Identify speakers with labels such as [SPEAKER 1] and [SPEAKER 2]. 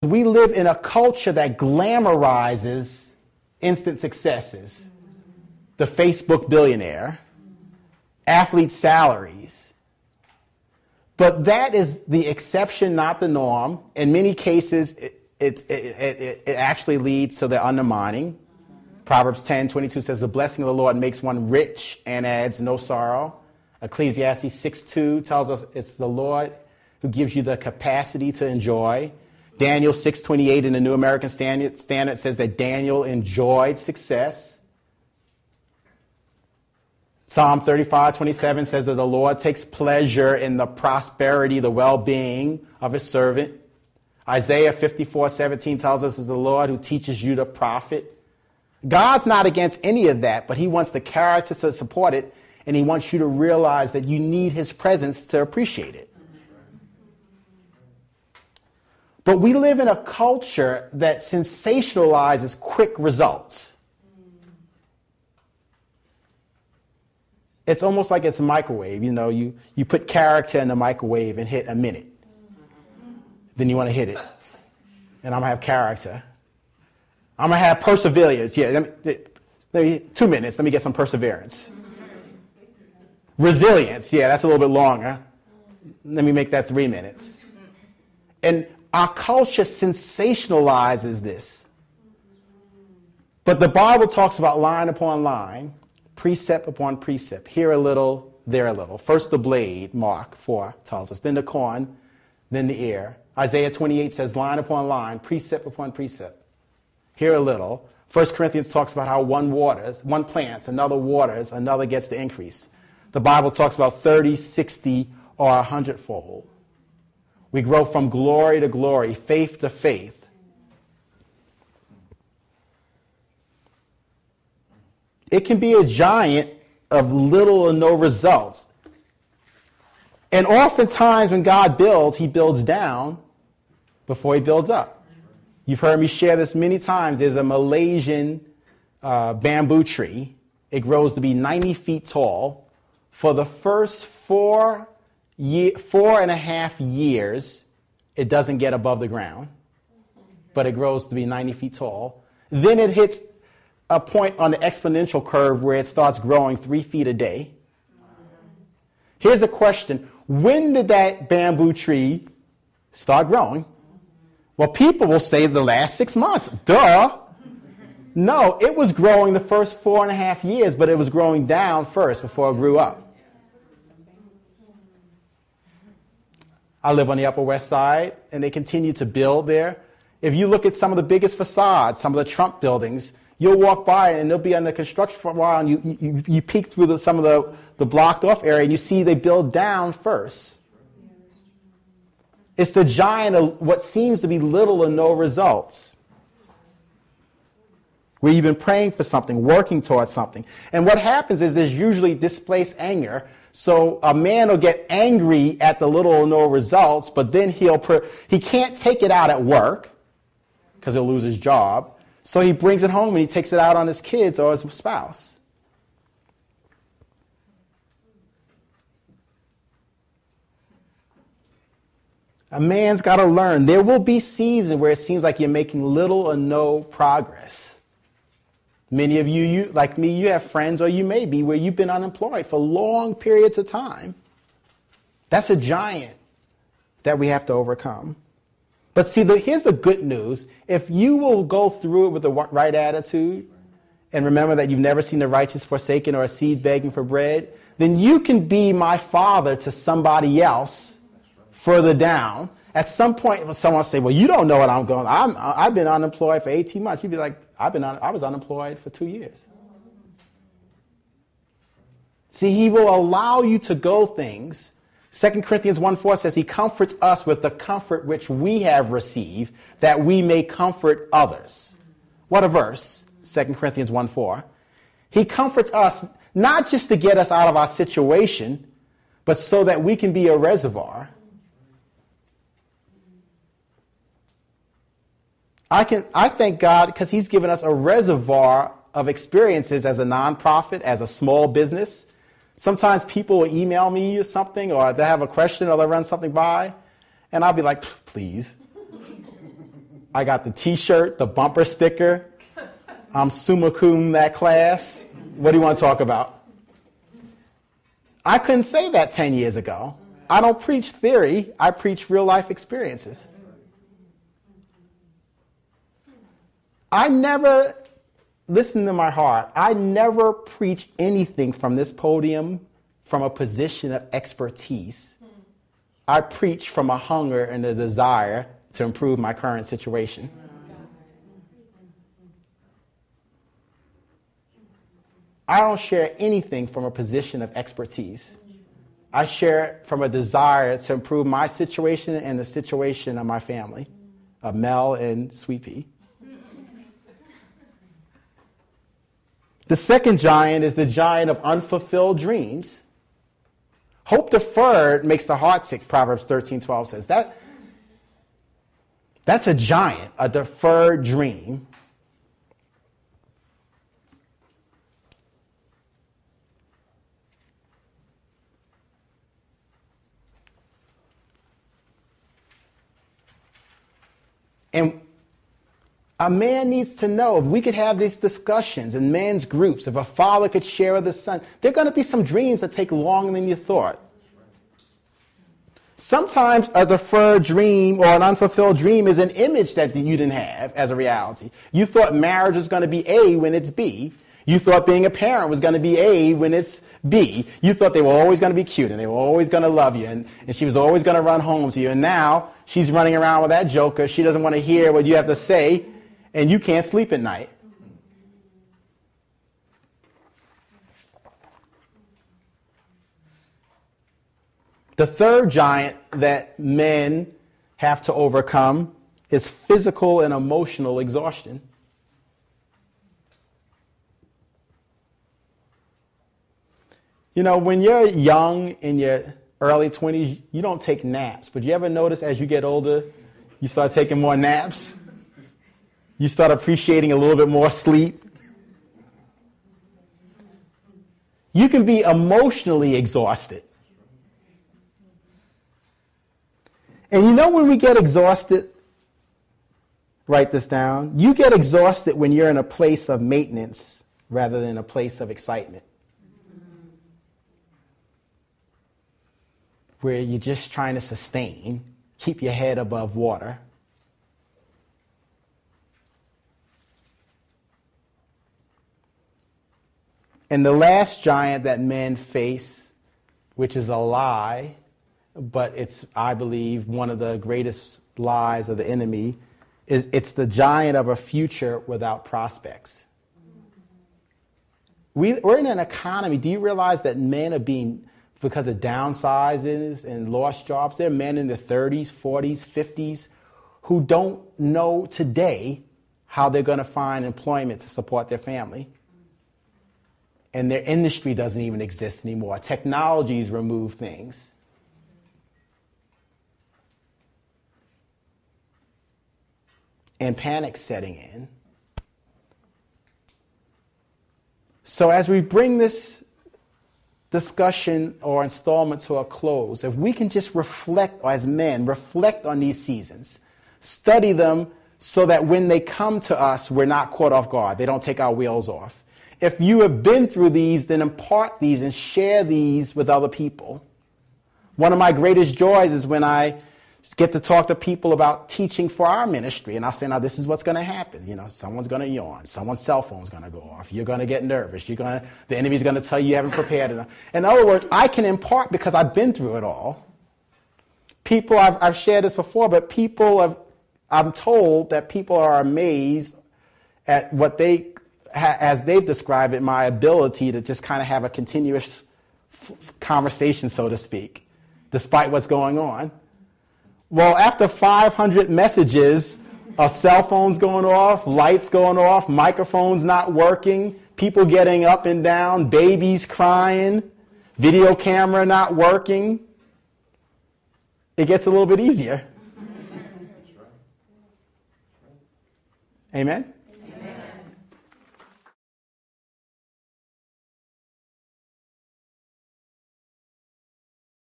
[SPEAKER 1] We live in a culture that glamorizes instant successes. The Facebook billionaire, athlete salaries. But that is the exception, not the norm. In many cases, it actually leads to the undermining. Proverbs 10:22 says, the blessing of the Lord makes one rich and adds no sorrow. Ecclesiastes 6:2 tells us it's the Lord who gives you the capacity to enjoy. Daniel 6:28 in the New American Standard says that Daniel enjoyed success. Psalm 35:27 says that the Lord takes pleasure in the prosperity, the well-being of his servant. Isaiah 54:17 tells us it's the Lord who teaches you to profit. God's not against any of that, but he wants the character to support it, and he wants you to realize that you need his presence to appreciate it. But we live in a culture that sensationalizes quick results. It's almost like it's a microwave. You know, you put character in the microwave and hit a minute. Then you want to hit it. And I'm going to have character. I'm going to have perseverance. Yeah, let me 2 minutes. Let me get some perseverance. Resilience. Yeah, that's a little bit longer. Let me make that 3 minutes. And our culture sensationalizes this. But the Bible talks about line upon line, precept upon precept, here a little, there a little. First the blade, Mark 4 tells us, then the corn, then the ear. Isaiah 28 says line upon line, precept upon precept, here a little. 1 Corinthians talks about how one waters, one plants, another waters, another gets the increase. The Bible talks about 30, 60, or 100-fold. We grow from glory to glory, faith to faith. It can be a giant of little or no results. And oftentimes when God builds, he builds down before he builds up. You've heard me share this many times. There's a Malaysian bamboo tree. It grows to be 90 feet tall. For the first 4.5 years, it doesn't get above the ground, but it grows to be 90 feet tall. Then it hits a point on the exponential curve where it starts growing 3 feet a day. Here's a question. When did that bamboo tree start growing? Well, people will say the last 6 months. Duh. No, it was growing the first 4.5 years, but it was growing down first before it grew up. I live on the Upper West Side, and they continue to build there. If you look at some of the biggest facades, some of the Trump buildings, you'll walk by and they'll be under construction for a while, and you peek through some of the blocked off area, and you see they build down first. It's the giant of what seems to be little or no results, where you've been praying for something, working towards something. And what happens is there's usually displaced anger. So a man will get angry at the little or no results, but then he can't take it out at work because he'll lose his job. So he brings it home and he takes it out on his kids or his spouse. A man's got to learn. There will be seasons where it seems like you're making little or no progress. Many of you, like me, you have friends, or you may be, where you've been unemployed for long periods of time. That's a giant that we have to overcome. But see, here's the good news. If you will go through it with the right attitude, and remember that you've never seen the righteous forsaken or a seed begging for bread, then you can be my father to somebody else further down. At some point, when someone say, well, you don't know what I'm going, I've been unemployed for 18 months. You'd be like, I was unemployed for 2 years. See, he will allow you to go things. 2 Corinthians 1:4 says he comforts us with the comfort which we have received, that we may comfort others. What a verse, 2 Corinthians 1:4. He comforts us not just to get us out of our situation, but so that we can be a reservoir. I thank God because he's given us a reservoir of experiences as a nonprofit, as a small business. Sometimes people will email me or something, or they have a question, or they run something by, and I'll be like, please. I got the t-shirt, the bumper sticker. I'm summa cum that class. What do you want to talk about? I couldn't say that 10 years ago. I don't preach theory. I preach real life experiences. I never, listen to my heart, I never preach anything from this podium from a position of expertise. I preach from a hunger and a desire to improve my current situation. I don't share anything from a position of expertise. I share it from a desire to improve my situation and the situation of my family, of Mel and Sweet Pea. The second giant is the giant of unfulfilled dreams. Hope deferred makes the heart sick, Proverbs 13:12 says. That's a giant, a deferred dream. And a man needs to know, if we could have these discussions in men's groups, if a father could share with his son, there are going to be some dreams that take longer than you thought. Sometimes a deferred dream or an unfulfilled dream is an image that you didn't have as a reality. You thought marriage was going to be A when it's B. You thought being a parent was going to be A when it's B. You thought they were always going to be cute and they were always going to love you and she was always going to run home to you. And now she's running around with that joker. She doesn't want to hear what you have to say and you can't sleep at night. The third giant that men have to overcome is physical and emotional exhaustion. You know, when you're young, in your early 20s, you don't take naps. But you ever notice as you get older, you start taking more naps? You start appreciating a little bit more sleep? You can be emotionally exhausted. And you know when we get exhausted, write this down, you get exhausted when you're in a place of maintenance rather than a place of excitement. Where you're just trying to sustain, keep your head above water. And the last giant that men face, which is a lie, but it's, I believe, one of the greatest lies of the enemy, is it's the giant of a future without prospects. We're in an economy. Do you realize that men are being, because of downsizes and lost jobs, there are men in their 30s, 40s, 50s who don't know today how they're going to find employment to support their family. And their industry doesn't even exist anymore. Technologies remove things. And panic setting in. So as we bring this discussion or installment to a close, if we can just reflect, as men, reflect on these seasons, study them so that when they come to us, we're not caught off guard. They don't take our wheels off. If you have been through these, then impart these and share these with other people. One of my greatest joys is when I get to talk to people about teaching for our ministry. And I'll say, now this is what's going to happen. You know, someone's going to yawn. Someone's cell phone's going to go off. You're going to get nervous. The enemy's going to tell you haven't prepared enough. In other words, I can impart because I've been through it all. People, I've shared this before, but I'm told that people are amazed at what as they've described it, my ability to just kind of have a continuous conversation, so to speak, despite what's going on. Well, after 500 messages of cell phones going off, lights going off, microphones not working, people getting up and down, babies crying, video camera not working, it gets a little bit easier. Amen?